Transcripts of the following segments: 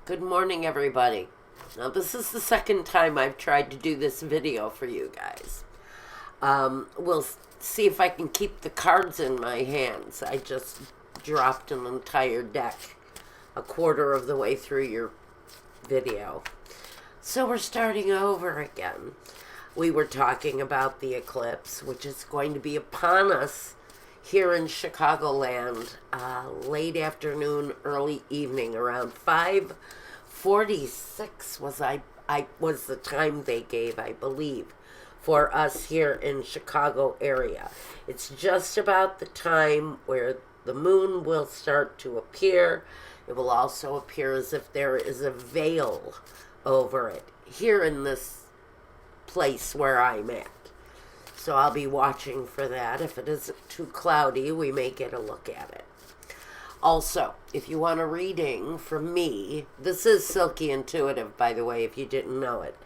Good morning, everybody. Now, this is the second time I've tried to do this video for you guys. We'll see if I can keep the cards in my hands. I just dropped an entire deck a quarter of the way through your video. So we're starting over again. We were talking about the eclipse, which is going to be upon us here in Chicagoland, late afternoon, early evening, around 5:46 was the time they gave, I believe, for us here in Chicago area. It's just about the time where the moon will start to appear. It will also appear as if there is a veil over it here in this place where I'm at. So I'll be watching for that. If it isn't too cloudy, we may get a look at it. Also, if you want a reading from me, this is Silky Intuitive, by the way, if you didn't know it.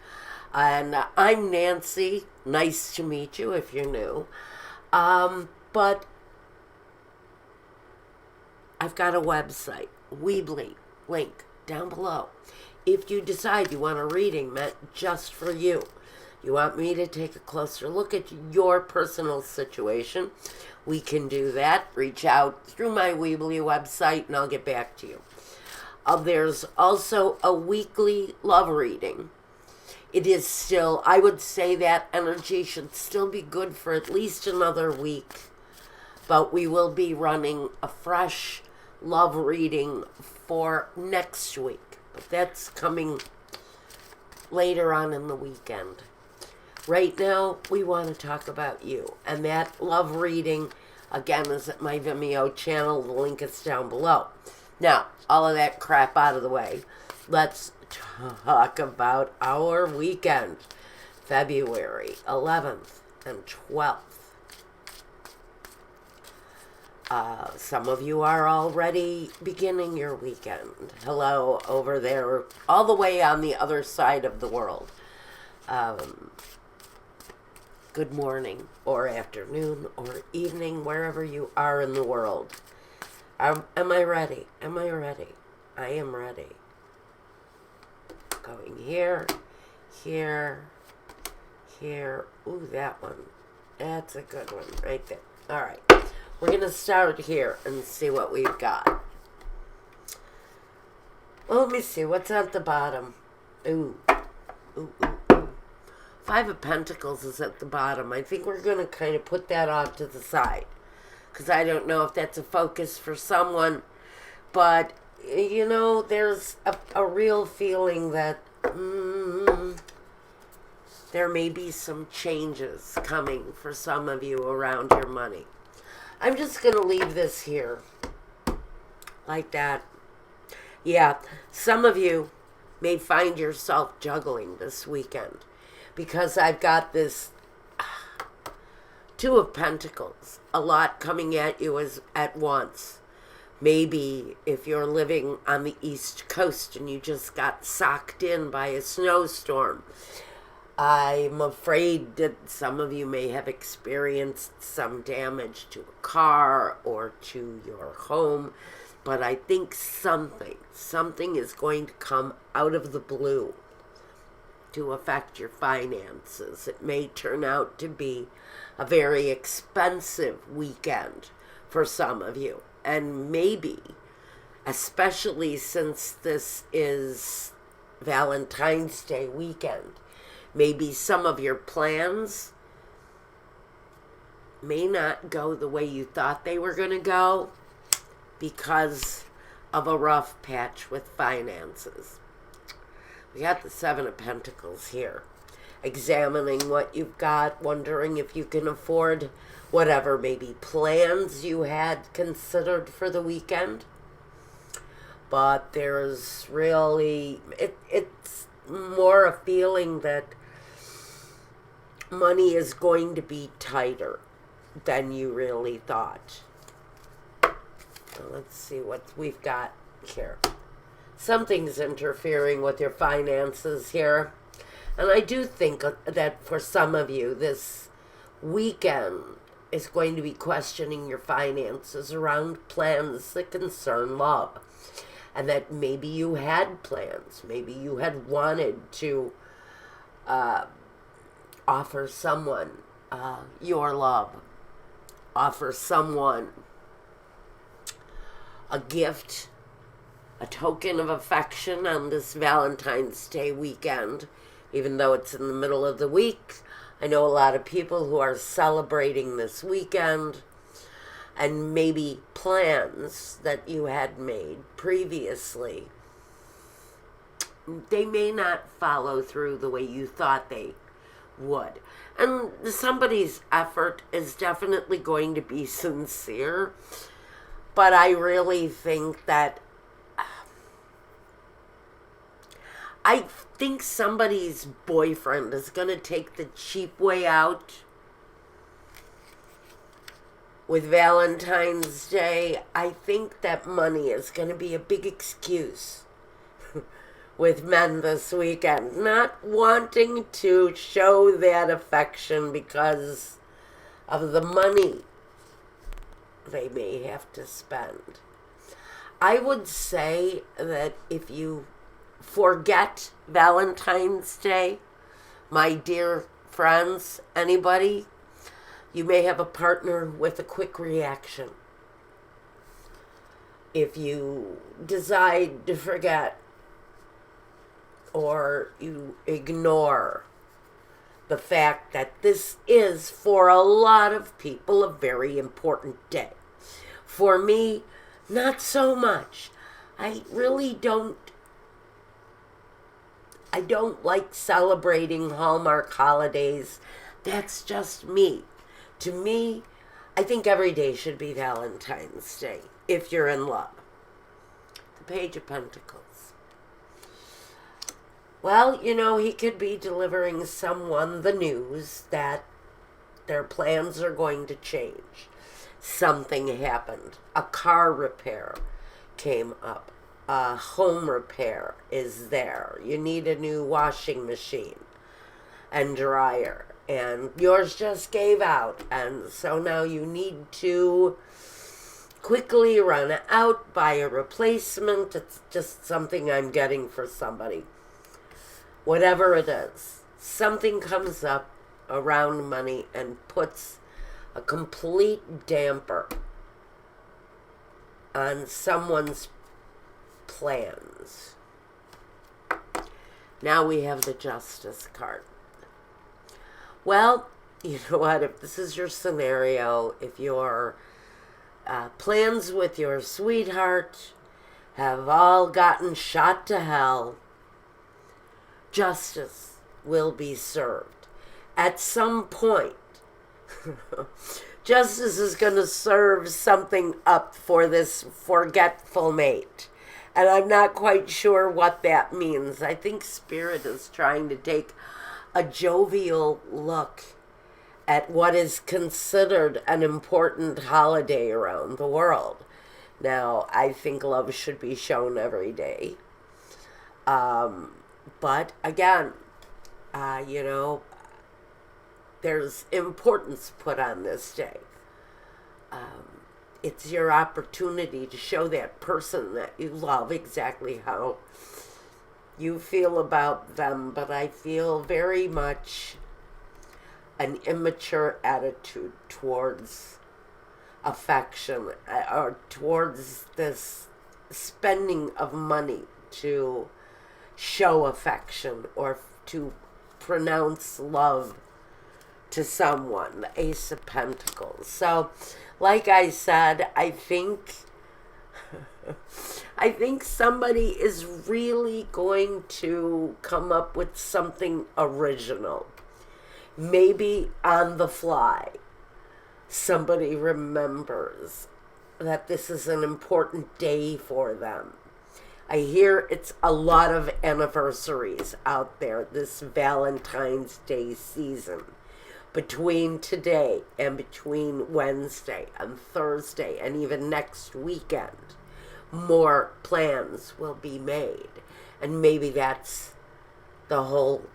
And I'm Nancy. Nice to meet you if you're new. But I've got a website, Weebly, link down below. If you decide you want a reading meant just for you, you want me to take a closer look at your personal situation, we can do that. Reach out through my Weebly website and I'll get back to you. There's also a weekly love reading. It is still, I would say that energy should still be good for at least another week. But we will be running a fresh love reading for next week. But that's coming later on in the weekend. Right now, we want to talk about you. And that love reading, again, is at my Vimeo channel. The link is down below. Now, all of that crap out of the way. Let's talk about our weekend. February 11th and 12th. Some of you are already beginning your weekend. Hello, over there, all the way on the other side of the world. Good morning, or afternoon, or evening, wherever you are in the world. Am I ready? Am I ready? I am ready. Going here, here, here. Ooh, that one. That's a good one right there. All right. We're going to start here and see what we've got. Well, let me see. What's at the bottom? Ooh. Ooh, ooh. Five of Pentacles is at the bottom. I think we're going to kind of put that off to the side. Because I don't know if that's a focus for someone. But, you know, there's a real feeling that there may be some changes coming for some of you around your money. I'm just going to leave this here. Like that. Yeah, some of you may find yourself juggling this weekend. Because I've got this Two of Pentacles, a lot coming at you at once. Maybe if you're living on the East Coast and you just got socked in by a snowstorm, I'm afraid that some of you may have experienced some damage to a car or to your home. But I think something is going to come out of the blue to affect your finances. It may turn out to be a very expensive weekend for some of you. And maybe, especially since this is Valentine's Day weekend, maybe some of your plans may not go the way you thought they were going to go because of a rough patch with finances. We got the Seven of Pentacles here. Examining what you've got, wondering if you can afford whatever maybe plans you had considered for the weekend. But there's really, it's more a feeling that money is going to be tighter than you really thought. Let's see what we've got here. Something's interfering with your finances here. And I do think that for some of you, this weekend is going to be questioning your finances around plans that concern love. and that maybe you had plans. Maybe you had wanted to offer someone your love, offer someone a gift, a token of affection on this Valentine's Day weekend, even though it's in the middle of the week. I know a lot of people who are celebrating this weekend, and maybe plans that you had made previously, they may not follow through the way you thought they would. And somebody's effort is definitely going to be sincere, but I really think that somebody's boyfriend is going to take the cheap way out with Valentine's Day. I think that money is going to be a big excuse with men this weekend, not wanting to show that affection because of the money they may have to spend. I would say that if you forget Valentine's Day, my dear friends, anybody, you may have a partner with a quick reaction. If you decide to forget or you ignore the fact that this is, for a lot of people, a very important day. For me, not so much. I don't like celebrating Hallmark holidays. That's just me. To me, I think every day should be Valentine's Day, if you're in love. The Page of Pentacles. Well, he could be delivering someone the news that their plans are going to change. Something happened. A car repair came up. A home repair is there. You need a new washing machine and dryer, and yours just gave out, and so now you need to quickly run out, buy a replacement. It's just something I'm getting for somebody. Whatever it is, something comes up around money and puts a complete damper on someone's plans. Now we have the Justice card. Well, you know what? If this is your scenario, if your plans with your sweetheart have all gotten shot to hell, justice will be served. At some point, justice is going to serve something up for this forgetful mate. And I'm not quite sure what that means. I think Spirit is trying to take a jovial look at what is considered an important holiday around the world. Now, I think love should be shown every day. But again, there's importance put on this day. It's your opportunity to show that person that you love exactly how you feel about them. But I feel very much an immature attitude towards affection or towards this spending of money to show affection or to pronounce love to someone, the Ace of Pentacles. So, like I said, I think somebody is really going to come up with something original. Maybe on the fly, somebody remembers that this is an important day for them. I hear it's a lot of anniversaries out there this Valentine's Day season. Between today and between Wednesday and Thursday and even next weekend, more plans will be made. And maybe that's the whole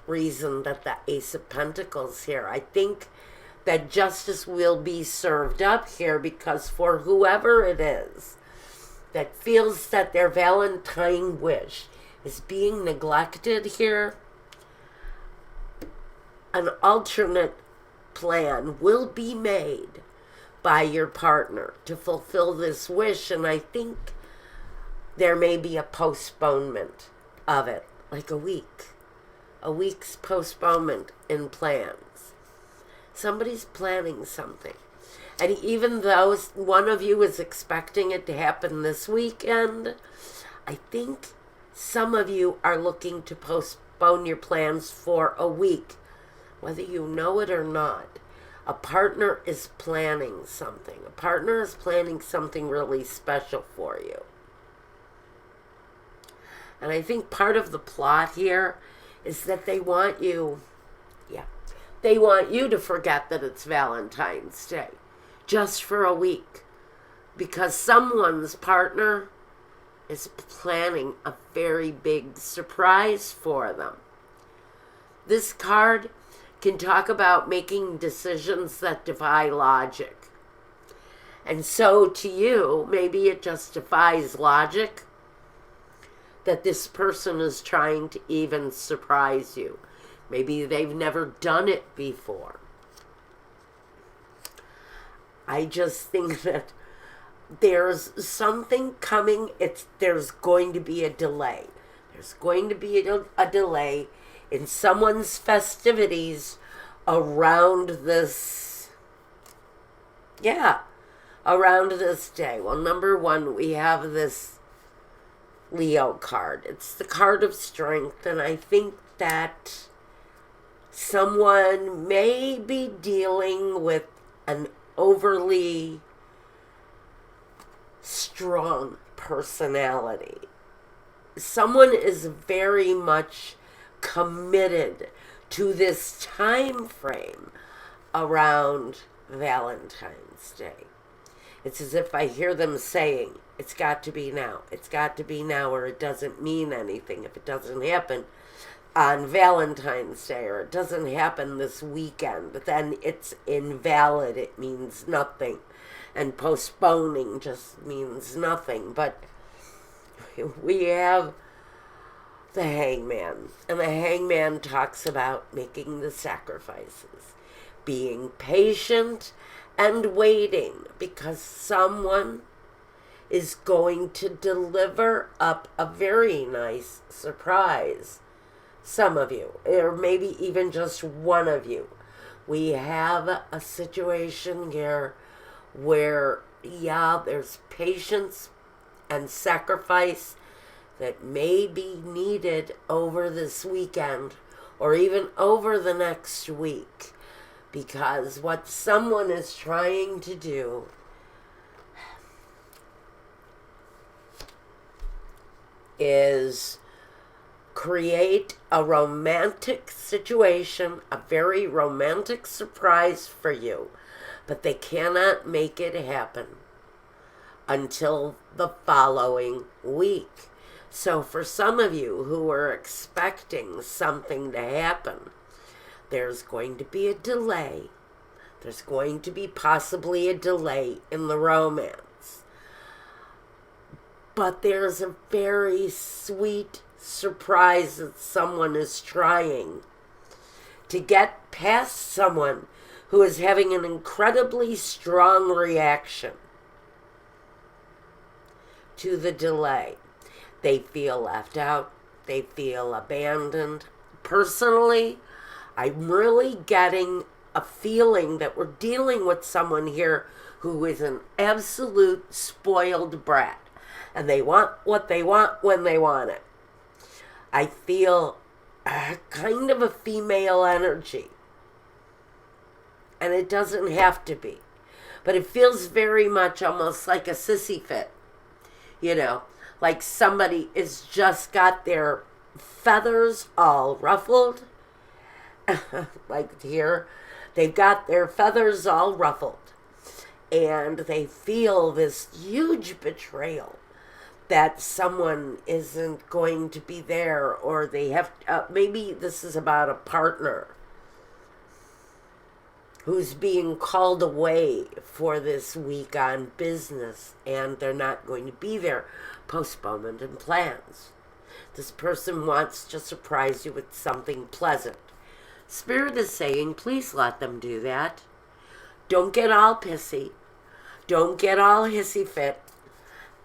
reason that the Ace of Pentacles here. I think that justice will be served up here because for whoever it is that feels that their Valentine wish is being neglected here, an alternate plan will be made by your partner to fulfill this wish, and I think there may be a postponement of it, like a week's postponement in plans. Somebody's planning something. And even though one of you is expecting it to happen this weekend, I think some of you are looking to postpone your plans for a week, whether you know it or not. A partner is planning something. A partner is planning something really special for you. And I think part of the plot here is that they want you to forget that it's Valentine's Day just for a week, because someone's partner is planning a very big surprise for them. This card can talk about making decisions that defy logic. And so to you, maybe it just defies logic that this person is trying to even surprise you. Maybe they've never done it before. I just think that there's something coming. There's going to be a delay. There's going to be a delay in someone's festivities around this day. Well, number one, we have this Leo card. It's the card of strength, and I think that someone may be dealing with an overly strong personality. Someone is very much committed to this time frame around Valentine's Day. It's as if I hear them saying, it's got to be now. It's got to be now, or it doesn't mean anything if it doesn't happen on Valentine's Day, or it doesn't happen this weekend, but then it's invalid. It means nothing. And postponing just means nothing. But we have the Hangman. And the Hangman talks about making the sacrifices, being patient and waiting, because someone is going to deliver up a very nice surprise. Some of you, or maybe even just one of you. We have a situation here where, there's patience and sacrifice that may be needed over this weekend or even over the next week, because what someone is trying to do is create a romantic situation, a very romantic surprise for you, but they cannot make it happen until the following week. So for some of you who are expecting something to happen, there's going to be a delay. There's going to be possibly a delay in the romance. But there's a very sweet surprise that someone is trying to get past someone who is having an incredibly strong reaction to the delay. They feel left out. They feel abandoned. Personally, I'm really getting a feeling that we're dealing with someone here who is an absolute spoiled brat. And they want what they want when they want it. I feel kind of a female energy. And it doesn't have to be. But it feels very much almost like a sissy fit. Like somebody is just got their feathers all ruffled. Like here, they've got their feathers all ruffled. And they feel this huge betrayal that someone isn't going to be there, or they have, maybe this is about a partner. who's being called away for this week on business, and they're not going to be there. Postponement and plans. This person wants to surprise you with something pleasant. Spirit is saying, please let them do that. Don't get all pissy. Don't get all hissy fit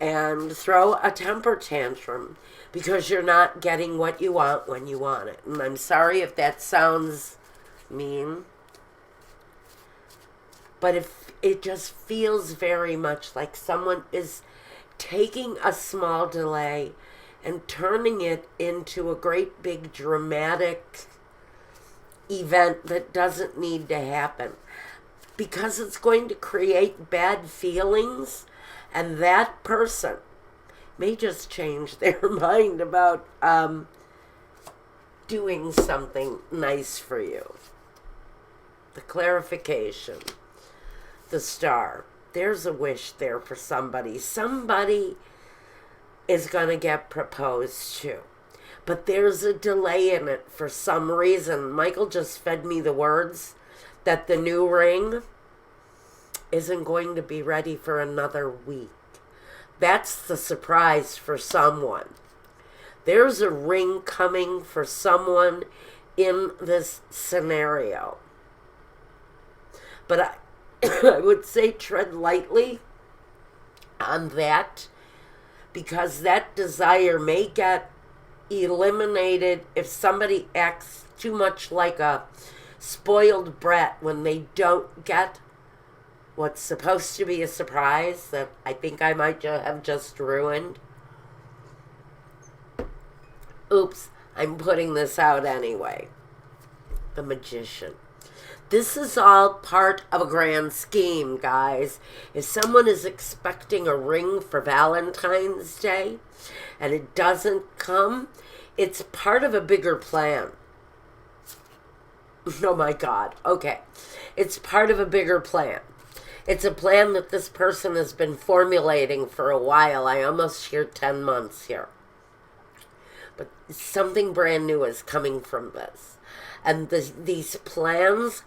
and throw a temper tantrum because you're not getting what you want when you want it. And I'm sorry if that sounds mean, but if it just feels very much like someone is taking a small delay and turning it into a great big dramatic event that doesn't need to happen, because it's going to create bad feelings, and that person may just change their mind about doing something nice for you. The clarification, the star. There's a wish there for somebody. Somebody is going to get proposed to. But there's a delay in it for some reason. Michael just fed me the words that the new ring isn't going to be ready for another week. That's the surprise for someone. There's a ring coming for someone in this scenario. But I would say tread lightly on that, because that desire may get eliminated if somebody acts too much like a spoiled brat when they don't get what's supposed to be a surprise that I think I might have just ruined. Oops, I'm putting this out anyway. The Magician. This is all part of a grand scheme, guys. If someone is expecting a ring for Valentine's Day and it doesn't come, it's part of a bigger plan. Oh my God. Okay. It's part of a bigger plan. It's a plan that this person has been formulating for a while. I almost hear 10 months here. But something brand new is coming from this. And these plans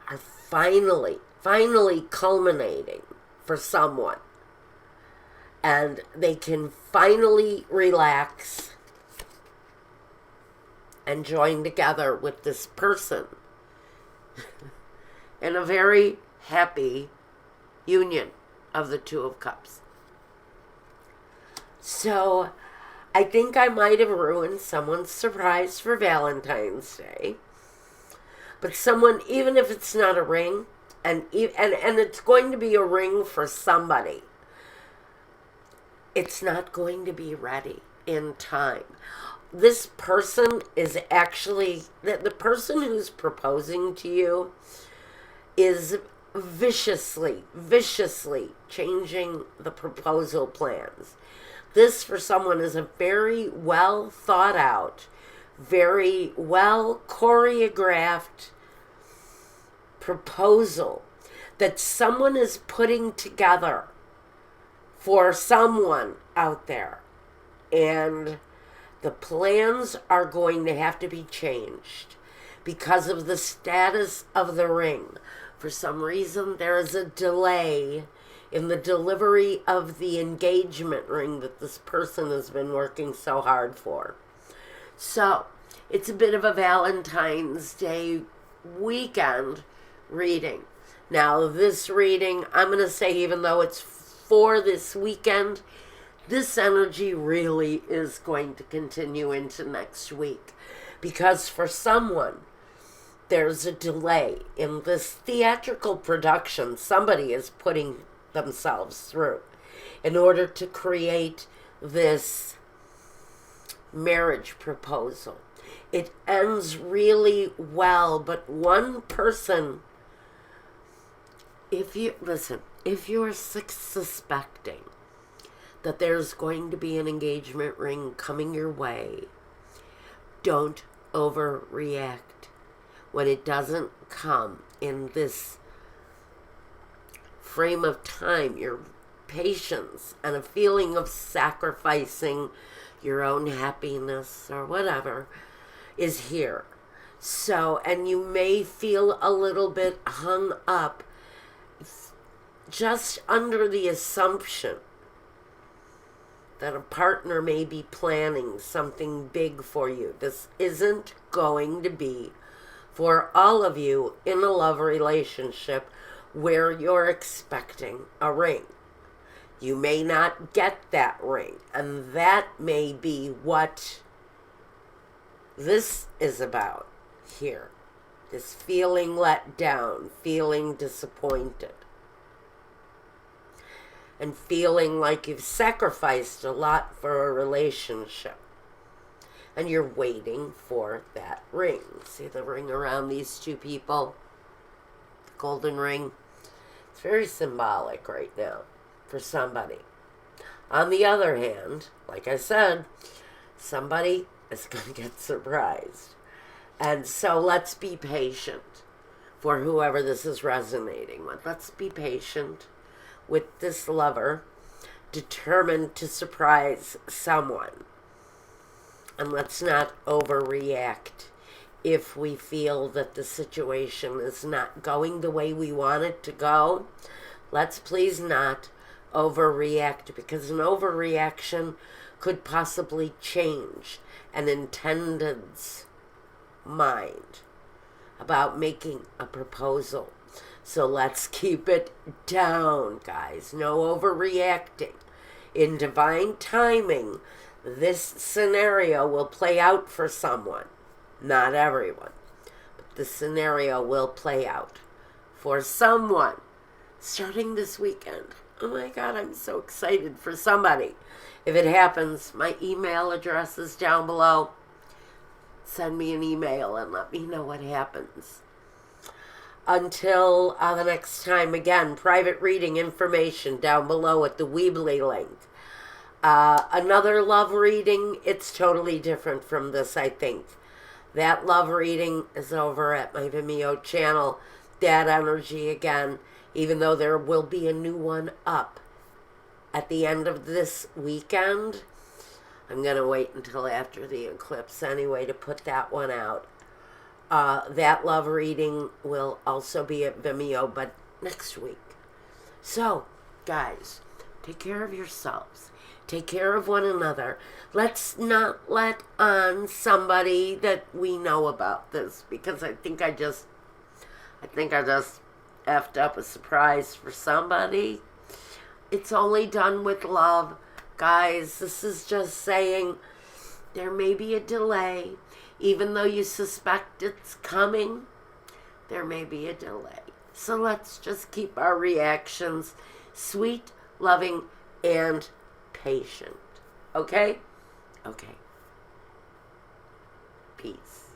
are finally culminating for someone. And they can finally relax and join together with this person in a very happy union of the Two of Cups. So I think I might have ruined someone's surprise for Valentine's Day. But someone, even if it's not a ring, and it's going to be a ring for somebody, it's not going to be ready in time. This person is actually, the person who's proposing to you is viciously changing the proposal plans. This, for someone, is a very well thought out, very well choreographed proposal that someone is putting together for someone out there. And the plans are going to have to be changed because of the status of the ring. For some reason, there is a delay in the delivery of the engagement ring that this person has been working so hard for. So, it's a bit of a Valentine's Day weekend reading. Now, this reading, I'm going to say, even though it's for this weekend, this energy really is going to continue into next week. Because for someone, there's a delay in this theatrical production somebody is putting themselves through in order to create this marriage proposal. It ends really well, but one person, if you're suspecting that there's going to be an engagement ring coming your way, don't overreact when it doesn't come in this frame of time. Your patience and a feeling of sacrificing your own happiness or whatever is here. So, and you may feel a little bit hung up just under the assumption that a partner may be planning something big for you. This isn't going to be for all of you in a love relationship where you're expecting a ring. You may not get that ring, and that may be what this is about here. This feeling let down, feeling disappointed, and feeling like you've sacrificed a lot for a relationship. And you're waiting for that ring. See the ring around these two people? The golden ring. It's very symbolic right now for somebody. On the other hand, like I said, somebody is going to get surprised. And so let's be patient for whoever this is resonating with. Let's be patient with this lover determined to surprise someone. And let's not overreact if we feel that the situation is not going the way we want it to go. Let's please not overreact, because an overreaction could possibly change an intended's mind about making a proposal. So let's keep it down, guys. No overreacting. In divine timing, this scenario will play out for someone. Not everyone. But the scenario will play out for someone starting this weekend. Oh my God, I'm so excited for somebody. If it happens, my email address is down below. Send me an email and let me know what happens. Until the next time, again, private reading information down below at the Weebly link. Another love reading, it's totally different from this, I think. That love reading is over at my Vimeo channel, Dad Energy again, even though there will be a new one up at the end of this weekend. I'm going to wait until after the eclipse anyway to put that one out. That love reading will also be at Vimeo, but next week. So, guys, take care of yourselves. Take care of one another. Let's not let on somebody that we know about this, because I think I just effed up a surprise for somebody. It's only done with love. Guys, this is just saying there may be a delay. Even though you suspect it's coming, there may be a delay. So let's just keep our reactions sweet, loving, and patient. Okay? Okay. Peace.